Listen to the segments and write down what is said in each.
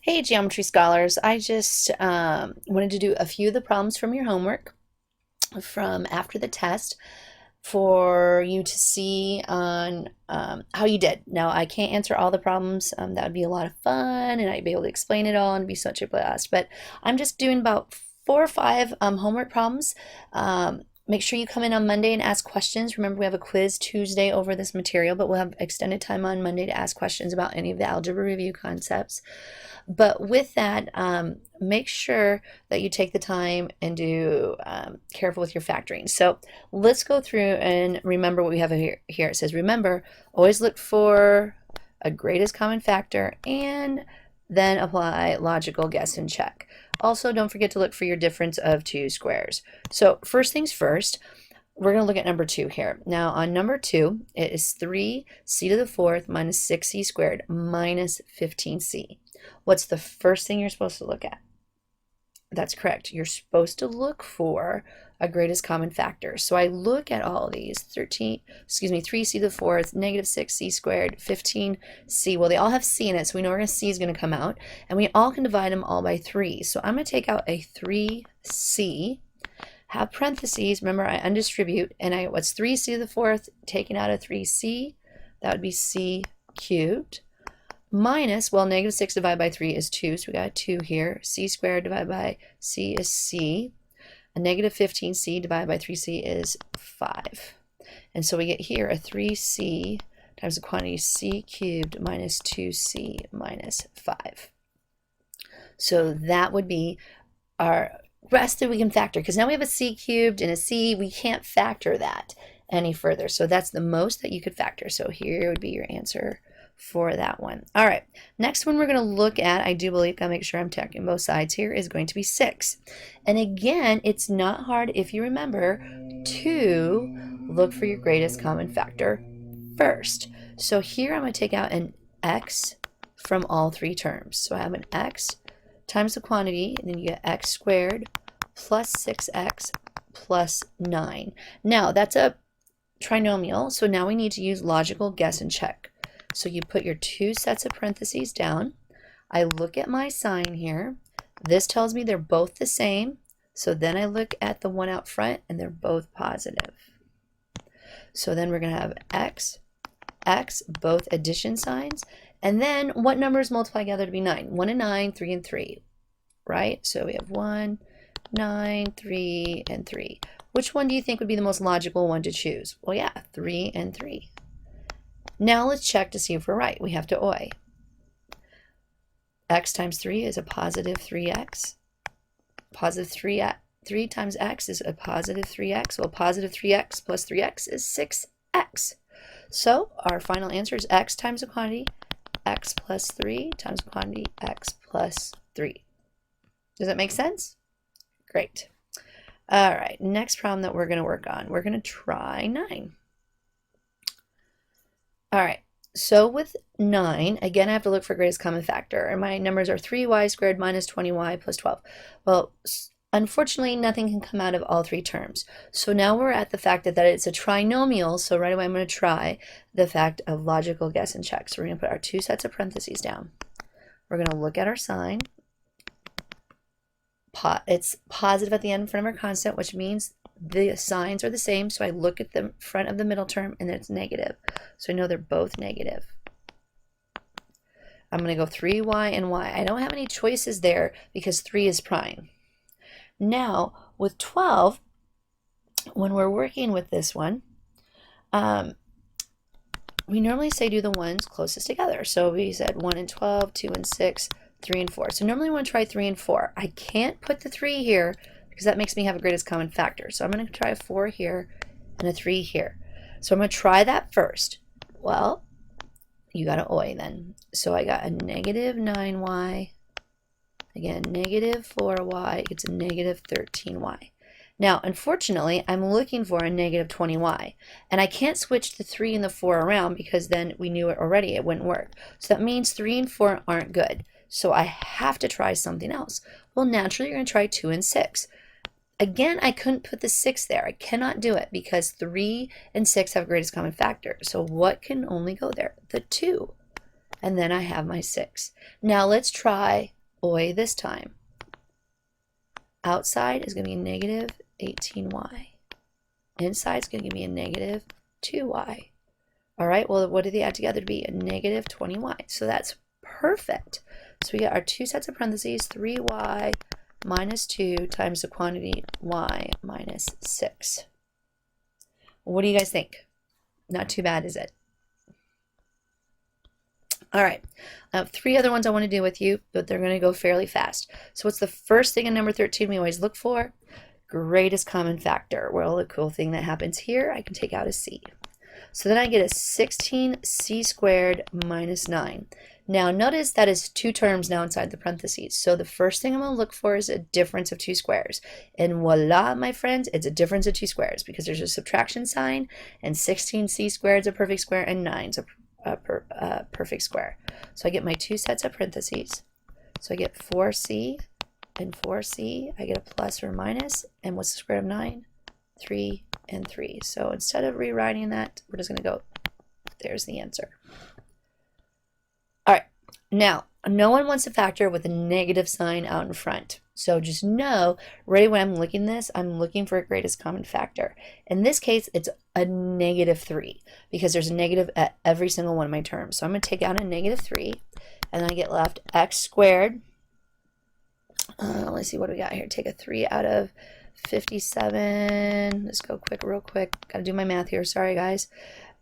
Hey, geometry scholars. I just wanted to do a few of the problems from your homework from after the test for you to see on how you did. Now, I can't answer all the problems. That would be a lot of fun, and I'd be able to explain it all and it'd be such a blast. But I'm just doing about 4 or 5 homework problems. Make sure you come in on Monday and ask questions. Remember, we have a quiz Tuesday over this material, but we'll have extended time on Monday to ask questions about any of the algebra review concepts. But with that, make sure that you take the time and do careful with your factoring. So let's go through and remember what we have here. It says, remember, always look for a greatest common factor and then apply logical guess and check. Also, don't forget to look for your difference of two squares. So first things first, we're going to look at number 2 here. Now on number 2, it is 3c to the 4th minus 6c squared minus 15c. What's the first thing you're supposed to look at? That's correct. You're supposed to look for a greatest common factor. So I look at all of these, 3c to the 4th, negative 6c squared, 15c. Well, they all have c in it, so we know where c is going to come out. And we all can divide them all by 3. So I'm going to take out a 3c, have parentheses. Remember, I undistribute, and what's 3c to the 4th, taking out a 3c, that would be c cubed, minus, well, negative 6 divided by 3 is 2, so we got 2 here. C squared divided by c is c. A negative 15c divided by 3c is 5. And so we get here a 3c times the quantity c cubed minus 2c minus 5. So that would be our rest that we can factor, because now we have a c cubed and a c. We can't factor that any further. So that's the most that you could factor. So here would be your answer for that one. All right, next one we're going to look at, I do believe, I'll make sure I'm checking both sides here, is going to be 6. And again, it's not hard if you remember to look for your greatest common factor first. So here I'm going to take out an x from all 3 terms. So I have an x times the quantity, and then you get x squared plus 6x plus 9. Now that's a trinomial, so now we need to use logical guess and check. So you put your 2 sets of parentheses down. I look at my sign here. This tells me they're both the same. So then I look at the one out front and they're both positive. So then we're going to have x, x, both addition signs. And then what numbers multiply together to be 9? 1 and 9, 3 and 3, right? So we have 1, 9, 3, and 3. Which one do you think would be the most logical one to choose? Well, yeah, 3 and 3. Now let's check to see if we're right. We have to OI. X times 3 is a positive 3x. Positive 3 times x is a positive 3x. Well, positive 3x plus 3x is 6x. So our final answer is x times the quantity, x plus 3 times the quantity, x plus 3. Does that make sense? Great. All right, next problem that we're going to work on. We're going to try 9. All right, so with 9, again, I have to look for greatest common factor, and my numbers are 3y squared minus 20y plus 12. Well, unfortunately, nothing can come out of all 3 terms. So now we're at the fact that it's a trinomial, so right away I'm going to try the fact of logical guess and check. So we're going to put our 2 sets of parentheses down. We're going to look at our sign. It's positive at the end in front of our constant, which means the signs are the same, so I look at the front of the middle term and it's negative. So I know they're both negative. I'm going to go 3y and y. I don't have any choices there because 3 is prime. Now, with 12, when we're working with this one, we normally say do the ones closest together. So we said 1 and 12, 2 and 6, 3 and 4. So normally we want to try 3 and 4. I can't put the 3 here because that makes me have a greatest common factor. So I'm going to try a 4 here and a 3 here. So I'm going to try that first. Well, you got to OI then. So I got a negative 9y, again, negative 4y, it's a negative 13y. Now, unfortunately, I'm looking for a negative 20y, and I can't switch the 3 and the 4 around because then we knew it already, it wouldn't work. So that means 3 and 4 aren't good. So I have to try something else. Well, naturally, you're going to try 2 and 6. Again, I couldn't put the 6 there. I cannot do it because 3 and 6 have greatest common factor. So what can only go there? The 2. And then I have my 6. Now let's try OI this time. Outside is going to be negative 18y. Inside is going to give me a negative 2y. All right, well, what do they add together to be? A negative 20y. So that's perfect. So we got our two sets of parentheses, 3y minus 2 times the quantity y minus 6. What do you guys think? Not too bad, is it? All right, I have 3 other ones I want to do with you, but they're going to go fairly fast. So what's the first thing in number 13 we always look for? Greatest common factor. Well, the cool thing that happens here, I can take out a c. So then I get a 16c squared minus 9. Now notice that is 2 terms now inside the parentheses. So the first thing I'm going to look for is a difference of 2 squares. And voila, my friends, it's a difference of 2 squares because there's a subtraction sign, and 16c squared is a perfect square and 9 is a perfect square. So I get my 2 sets of parentheses. So I get 4c and 4c. I get a plus or minus. And what's the square of 9? 3 and 3. So instead of rewriting that, we're just going to go, there's the answer. All right, now, no one wants a factor with a negative sign out in front. So just know, right when I'm looking at this, I'm looking for a greatest common factor. In this case, it's a negative 3 because there's a negative at every single one of my terms. So I'm going to take out a negative 3, and then I get left x squared. Let's see what we got here. Take a 3 out of 57. Let's go real quick. Got to do my math here. Sorry, guys.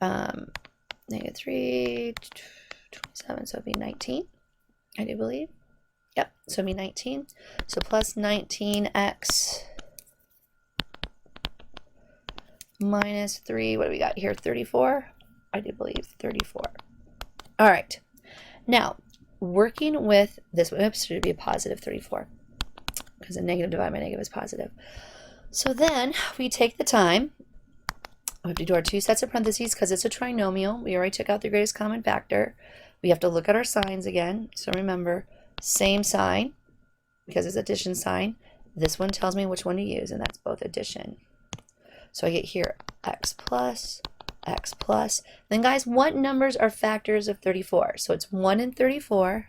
Negative 3, 27, so it'd be 19, I do believe. Yep, so it'd be 19. So plus 19x minus 3, what do we got here? 34? I do believe 34. All right. Now, working with this, oops, it should be a positive 34 because a negative divided by negative is positive. So then we take the time. We have to do our 2 sets of parentheses because it's a trinomial. We already took out the greatest common factor. We have to look at our signs again. So remember, same sign because it's addition sign. This one tells me which one to use, and that's both addition. So I get here x plus, x plus. Then guys, what numbers are factors of 34? So it's 1 and 34,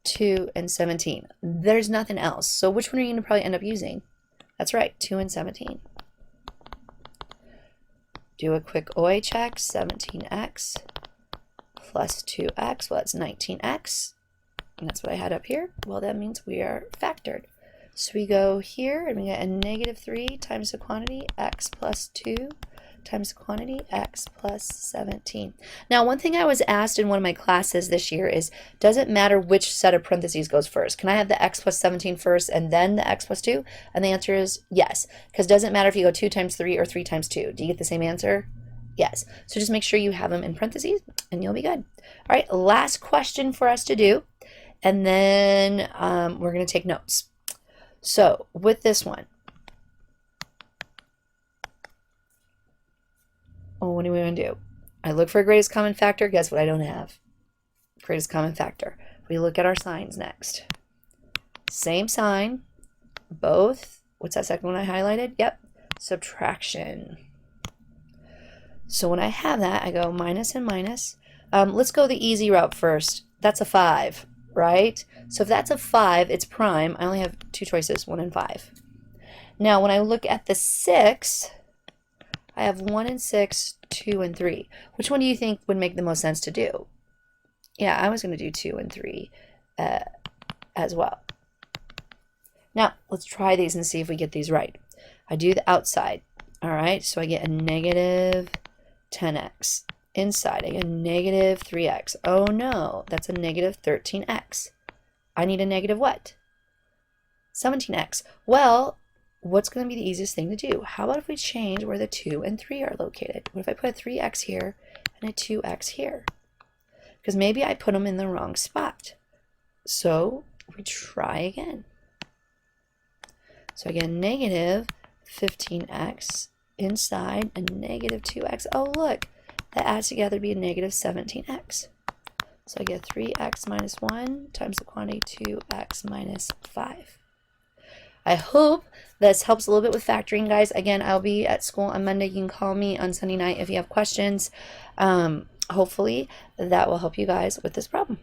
2 and 17. There's nothing else. So which one are you going to probably end up using? That's right, 2 and 17. Do a quick OI check, 17x plus 2x, well that's 19x, and that's what I had up here. Well, that means we are factored. So we go here and we get a negative 3 times the quantity x plus 2 times the quantity x plus 17. Now, one thing I was asked in one of my classes this year is, does it matter which set of parentheses goes first? Can I have the x plus 17 first and then the x plus 2? And the answer is yes, because it doesn't matter if you go 2 times 3 or 3 times 2. Do you get the same answer? Yes. So just make sure you have them in parentheses and you'll be good. All right, last question for us to do, and then we're going to take notes. So with this one, what do we want to do? I look for a greatest common factor. Guess what I don't have? Greatest common factor. We look at our signs next. Same sign, both. What's that second one I highlighted? Yep, subtraction. So when I have that, I go minus and minus. Let's go the easy route first. That's a 5, right? So if that's a 5, it's prime. I only have 2 choices, 1 and 5. Now when I look at the 6, I have 1 and 6, 2 and 3. Which one do you think would make the most sense to do? Yeah, I was going to do 2 and 3 as well. Now, let's try these and see if we get these right. I do the outside. All right, so I get a negative 10x. Inside, I get a negative 3x. Oh no, that's a negative 13x. I need a negative what? 17x. Well, what's going to be the easiest thing to do? How about if we change where the 2 and 3 are located? What if I put a 3x here and a 2x here? Because maybe I put them in the wrong spot. So we try again. So I get a negative 15x inside a negative 2x. Oh, look, that adds together to be a negative 17x. So I get 3x minus 1 times the quantity 2x minus 5. I hope this helps a little bit with factoring, guys. Again, I'll be at school on Monday. You can call me on Sunday night if you have questions. hopefully that will help you guys with this problem.